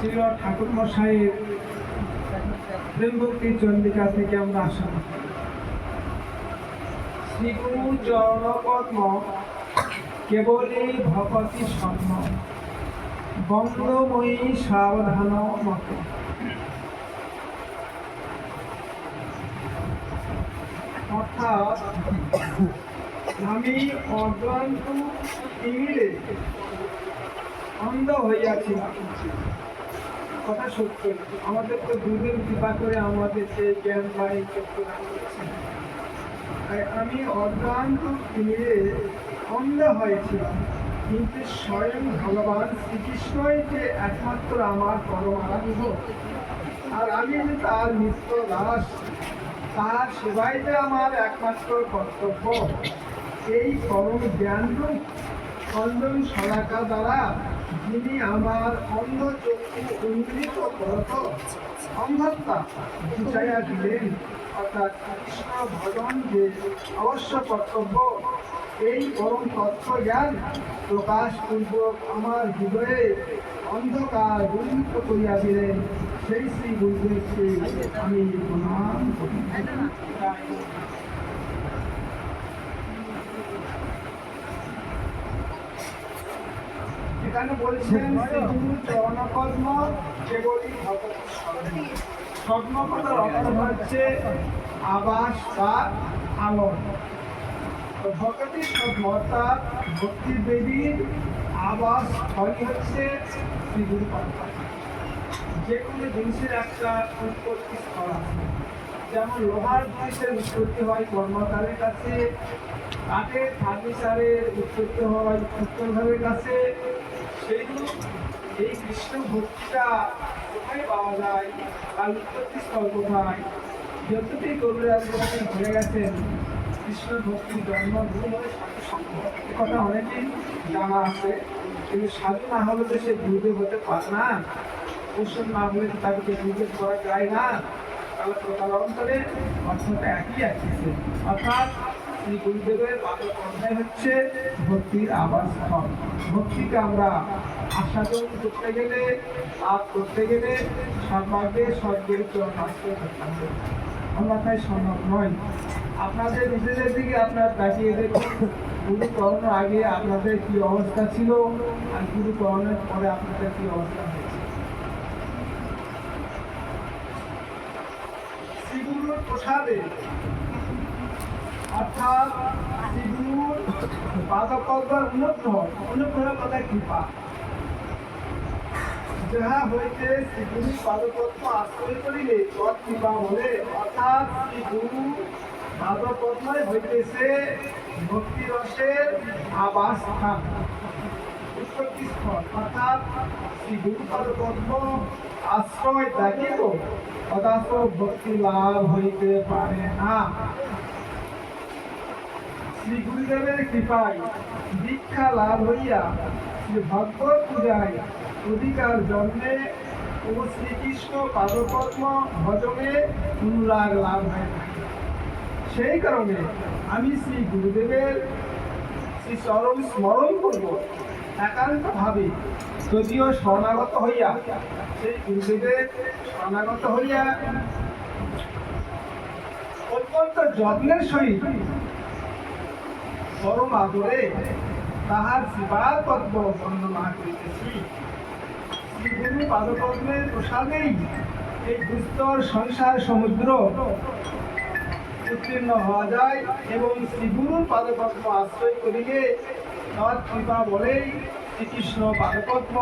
ছিল ঠাকুর মশাইয়ের প্রেম ভক্তি চন্ডিকা থেকে আমরা আশা করি। শ্রীগুরু চরণপদ্ম কেবলই ভকতি স্বর্ণ, বঙ্গময়ী সাবধান মত। অর্থাৎ আমি অজ্ঞান্ত তিমিরে অন্ধ হইয়াছিলাম। কথা সত্য, আমাদের তো দুধের কৃপা করে আমাদের যে জ্ঞান বাণী চক্ষু দান করেছেন। তাই আমি অজ্ঞান্ত তিমিরে অন্ধ হয়েছিলাম, কিন্তু স্বয়ং ভগবান শ্রীকৃষ্ণই যে একমাত্র আমার পরমারাধ্য, আর আমি যে তার নিত্য দাস, তার সেবাই যে আমার একমাত্র কর্তব্য। এই পরম জ্ঞানরূপ অঞ্জন শলাকা দ্বারা যিনি আমার অন্ধ চক্ষু উন্নীত করত অন্ধত্বা বুঝাইয়া দিলেন, অর্থাৎ কৃষ্ণ ভজন যে অবশ্য কর্তব্য, এই পরম তত্ত্ব জ্ঞান প্রকাশ পূর্বক আমার হৃদয়ে অন্ধকার দূরীভূত করিয়া দিলেন। সেই শ্রী গুরুদেবকে আমি প্রণাম করি। এখানে বলছেন শ্রীগুরু চরণপদ্ম কেবলই ভকতি স্বর্ণ। স্বর্ণ কথার অর্থ হচ্ছে আবাস বা আলো। ভকতি স্বর্ণ অর্থাৎ ভক্তি দেবীর আবাস স্থলই হচ্ছে শ্রীগুরু পদ্ম। যে কোনো জিনিসের একটা উৎপত্তি স্থল আছে। যেমন লোহার জিনিসের উৎপত্তি হয় কর্মকারের কাছে, কাঠের ফার্নিচারের উৎপত্তি হয় উত্তরভাবের কাছে। সেইরূপ এই কৃষ্ণ ভক্তিটা কোথায় পাওয়া যায়, তার উৎপত্তি স্থল কোথায়? যতটি গরুরা ঘুরে গেছেন কৃষ্ণ ভক্তির জন্মভূমি হলে সাধু সঙ্গ, এ কথা অনেকেই জানা আছে। কিন্তু সাধু না হলে তো সে গুরুদেব হতে পারে না, পোষণ না হলে তাকে গুরুদেব করা যায় না। তাহলে প্রকারান্তরে অর্থটা একই আসছে, অর্থাৎ শ্রী গুরুদেবের পাদপদ্মে হচ্ছে ভক্তির আবাসস্থল। ভক্তিকে আমরা আস্বাদন করতে গেলে, লাভ করতে গেলে সর্বাগ্রে স্বর্গের চরণ আশ্রয় করতে হবে, অন্যথায় সম্ভব নয়। আপনাদের নিজেদের দিকে আপনার তাকিয়ে দেখুন, গুরুকরণ আগে আপনাদের কি অবস্থা ছিল আর গুরুকরণের পরে আপনাদের কি অবস্থা হয়েছে। শ্রীগুরুর প্রসাদে অর্থাৎ শ্রীগুরুর পাদপদ্মের অনুগ্রহ কথা কৃপা, যাহা হইতে শ্রীগুরু পাদপদ্ম আশ্রয় করিলে তৎ কৃপা বলে। অর্থাৎ শ্রীগুরু পাদপদ্মই হইতেছে ভক্তি রসের আবাস স্থান, উৎপত্তি স্থল। অর্থাৎ শ্রীগুরু পাদপদ্ম আশ্রয় দেখিত অদাস ভক্তি লাভ হইতে পারে না। শ্রী গুরুদেবের কৃপায় দীক্ষা লাভ হইয়া শ্রী ভগবত পূজায় অধিকার জন্মে ও শ্রীকৃষ্ণ পাদপদ্ম ভজনে অনুরাগ লাভ হয়। সেই কারণে আমি শ্রী গুরুদেবের শ্রী চরণ স্মরণ করব একান্তভাবে, যদিও শরণাগত হইয়া, সেই গুরুদেবের শরণাগত হইয়া অত্যন্ত যত্নের সহিত পরম আদরে তাহার শিবার পদ্ম বর্ণনা করিতেছি। শ্রীগুরু পাদপদ্মের প্রসাদেই এই দুস্তর সংসার সমুদ্র উত্তীর্ণ হওয়া যায় এবং শ্রীগুরুর পাদপদ্ম আশ্রয় করিলে তার কৃপা বলেই শ্রীকৃষ্ণ পাদপদ্ম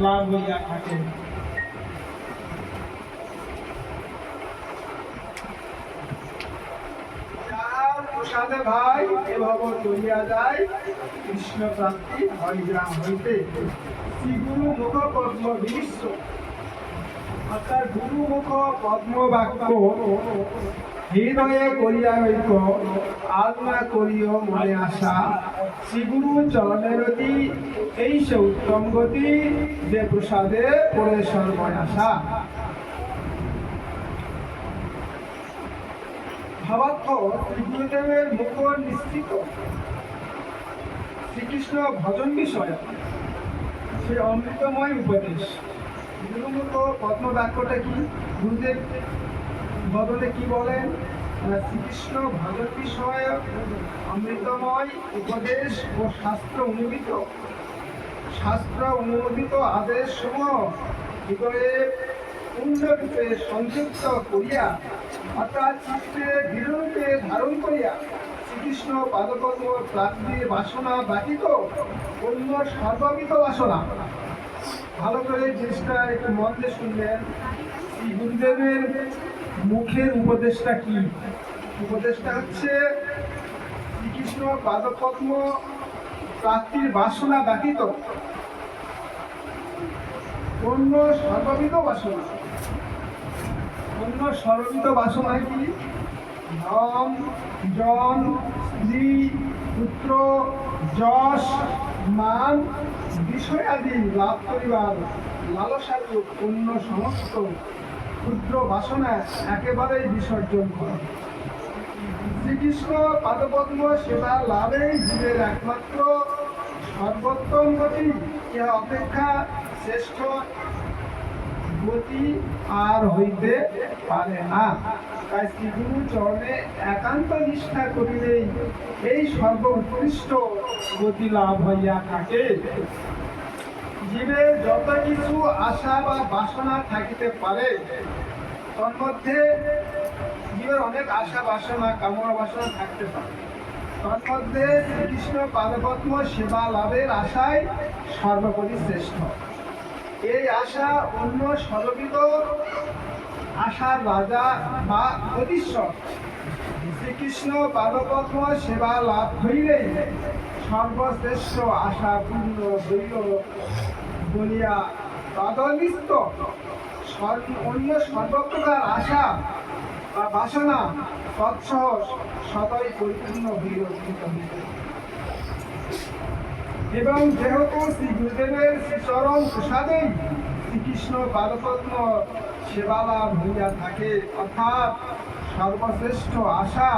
লাভ হইয়া থাকে। প্রসাদে ভাই এভাবে চলিয়া যায় কৃষ্ণ প্রাপ্তি হয় গ্রাম হইতে। শ্রীগুরু মুখ পদ্ম বিশ্ব, অর্থাৎ গুরু মুখ পদ্ম বাক্য হৃদয়ে করিয়া হইত আত্মা করিও মনে আশা। শ্রীগুরু চরণের অতি এই সে উত্তম গতি, যে প্রসাদে পড়ে সর্বয় আশা। ভাবার্থ শ্রী গুরুদেবের মুখ নিশ্চিত শ্রীকৃষ্ণ ভজন বিষয় সে অমৃতময় উপদেশ গুরুমুখ পদ্ম বাক্যটা কি? গুরুদেব বদলে কি বলেন? শ্রীকৃষ্ণ ভজন বিষয় অমৃতময় উপদেশ ও শাস্ত্র অনুমোদিত আদেশ সমূহ হৃদয়ে পূর্ণরূপে সংযুক্ত করিয়া অর্থাৎ চিত্তে দৃঢ়রূপে ধারণ করিয়া শ্রীকৃষ্ণ পাদপদ্ম প্রাপ্তির বাসনা ব্যতীত অন্য সর্ববিধ বাসনা। ভালো করে জিনিসটা একটু মন দিয়ে শুনলেন। শ্রী গুরুদেবের মুখের উপদেশটা কি? উপদেশটা হচ্ছে শ্রীকৃষ্ণ পাদপদ্ম প্রাপ্তির বাসনা ব্যতীত অন্য সর্ববিধ বাসনা। অন্য সর্ববিধ বাসনা কি? ধন, জন, স্ত্রী, পুত্র, যশ, মান, বিষয়াদি লাভ করিবার লালসারূপ অন্য সমস্ত ক্ষুদ্র বাসনা একেবারেই বিসর্জন করে। শ্রীকৃষ্ণ পাদপদ্ম সেবা লাভেই জীবের একমাত্র সর্বোত্তম গতি। ইহা অপেক্ষা শ্রেষ্ঠ গতি আর হইতে পারে না। তাই শ্রীগুরু চরণে একান্ত নিষ্ঠা করিলেই এই সর্বোৎকৃষ্ট গতি লাভ হইয়া থাকে। জীবের যত কিছু আশা বা বাসনা থাকিতে পারে, তন্মধ্যে জীবের অনেক আশা বাসনা কামনা বাসনা থাকতে পারে, তন্মধ্যে শ্রীকৃষ্ণ পাদপদ্ম সেবা লাভের আশাই সর্বোপরি শ্রেষ্ঠ। এই আশা অন্য সর্ববিধ আশার রাজা বা অধীশ্বর। শ্রীকৃষ্ণ পাদপদ্ম সেবা লাভ হইলেই সর্বশ্রেষ্ঠ আশা পূর্ণ হইল বলিয়া তদনিস্ত অন্য সর্বপ্রকার আশা বা বাসনা তৎসহ সদয় পরিপূর্ণ হইল। এবং যেহেতু শ্রী গুরুদেবের শ্রীচরণ প্রসাদেই শ্রীকৃষ্ণ পাদপদ্ম সেবা লাভ হইয়া থাকে, অর্থাৎ সর্বশ্রেষ্ঠ আশা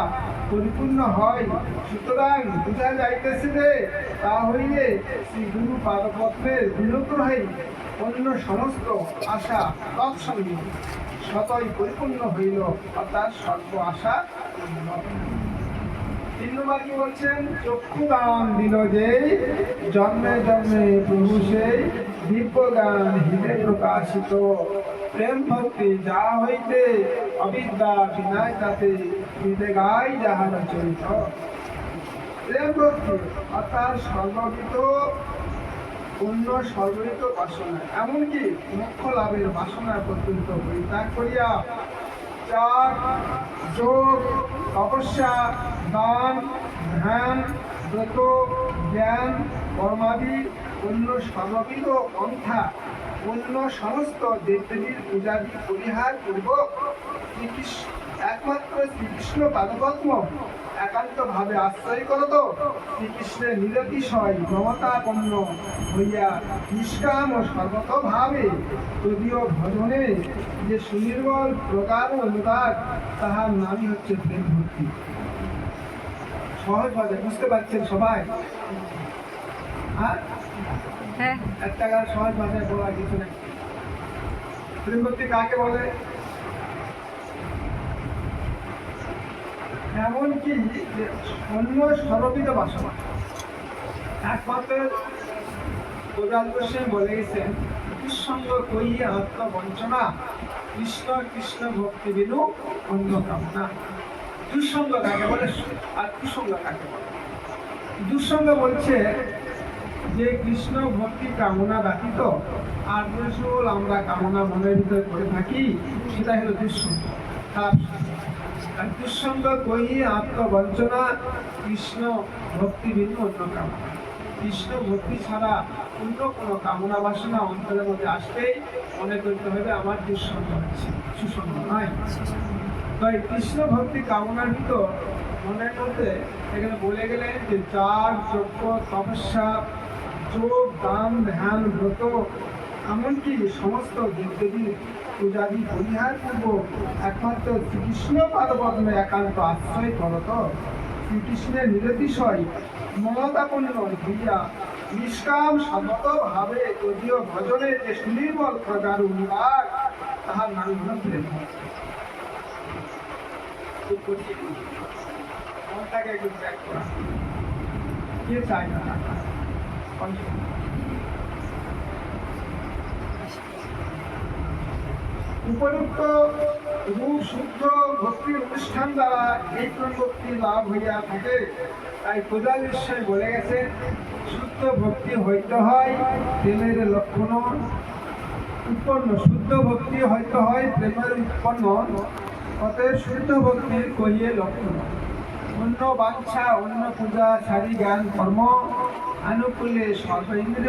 পরিপূর্ণ হয়, সুতরাং বোঝা যাইতেছে যে তা হইলে শ্রী গুরু পাদপদ্মের বিনুগ্রহে অন্য সমস্ত আশা তৎসঙ্গে সতই পরিপূর্ণ হইল, অর্থাৎ সর্ব আশা পূর্ণ। তিন নম্বর কি বলছেন? চক্ষু দান দিল যেই, জন্মে জন্মে প্রভু সেই, দিব্য গান হৃদে প্রকাশিত, প্রেম ভক্তি যা হইতে অবিদ্যা বিনায় তাতে হৃদে গাই যাহার চরিত। প্রেম ভক্তি অর্থাৎ সর্ববিধ অন্য সর্বরিত বাসনা, এমনকি মোক্ষ লাভের বাসনা পর্যন্ত পরিত্যাগ করিয়া চার যোগ, তপস্যা, দান, ধ্যান, ব্রত, জ্ঞান, কর্মাদি অন্য সর্ববিধ পন্থা অন্য সমস্ত দেবদেবীর পূজাদি পরিহার পূর্বক একমাত্র শ্রীকৃষ্ণ পাদপদ্ম একান্ত ভাবে আশ্রয় করত শ্রীকৃষ্ণের নিরতিশয় মমতাপন্ন হইয়া নিষ্কাম ও সর্বতভাবে যদিও ভজনে যে সুনির্মল প্রকার অনুরাগ, তাহার নামই হচ্ছে প্রেম ভক্তি। সহজ ভাবে বুঝতে পারছেন সবাই? হ্যাঁ, একটা সহজ ভাষায় বলা কিছু নেই। প্রেম ভক্তি কাকে বলে? এমনকি অন্য সর্ববিধ বাসনা একমাত্র প্রধান বলে গেছেন, দুঃসঙ্গ কইয়ে আত্মবঞ্চনা, কৃষ্ণ কৃষ্ণ ভক্তি বিনু অন্য কামনা। দুঃসঙ্গ কাকে বলে আর কুসঙ্গ কাকে বলে? দুঃসঙ্গ বলছে যে কৃষ্ণ ভক্তি কামনা ব্যতীত আর সকল আমরা কামনা মনের ভিতরে করে থাকি, সেটা হলো দুঃসঙ্গ, খারাপ। আর দুঃসঙ্গ কইয়ে আত্মবঞ্চনা, কৃষ্ণ ভক্তি ভিন্ন অন্য কামনা। কৃষ্ণ ভক্তি ছাড়া অন্য কোনো কামনা বাসনা অন্তরের মধ্যে আসলেই মনে করতে হবে আমার দুঃসঙ্গ হচ্ছে, সুসঙ্গ নয়। তাই কৃষ্ণ ভক্তি কামনার ভিতর মনের মধ্যে এখানে বলে গেলেন যে চার যজ্ঞ, তপস্যা, যোগ, দান, ধ্যান, ব্রত, এমনকি সমস্ত দেবদেবীর পূজাদি পরিহার পূর্বক একমাত্র শ্রীকৃষ্ণ পাদপদ্মে একান্ত আশ্রয় করত শ্রীকৃষ্ণের নিরতিশয় মমতাপন্ন হইয়া নিষ্কাম সমত ভাবে যদিও ভজনে যে সুনির্মল প্রকার উন্মাদ তাহার নাম হল প্রেম। খুব কঠিন, মনটাকে একটু ত্যাগ করা। কে চায় না? উপরুক্ত রূপ শুদ্ধ ভক্তির অনুষ্ঠান দ্বারা এই ভক্তি লাভ হইয়া থাকে। তাই পূজাবিশ্বয় বলে গেছে, শুদ্ধ ভক্তি হইতে হয় প্রেমের লক্ষণ উৎপন্ন। শুদ্ধ ভক্তি হইতে হয় প্রেমের উৎপন্ন, অতএব শুদ্ধ ভক্তির কহিয়ে লক্ষণ। অন্য বাঞ্ছা অন্য পূজা সারি জ্ঞান কর্ম আনুকূলে সর্বেন্দ্রিয়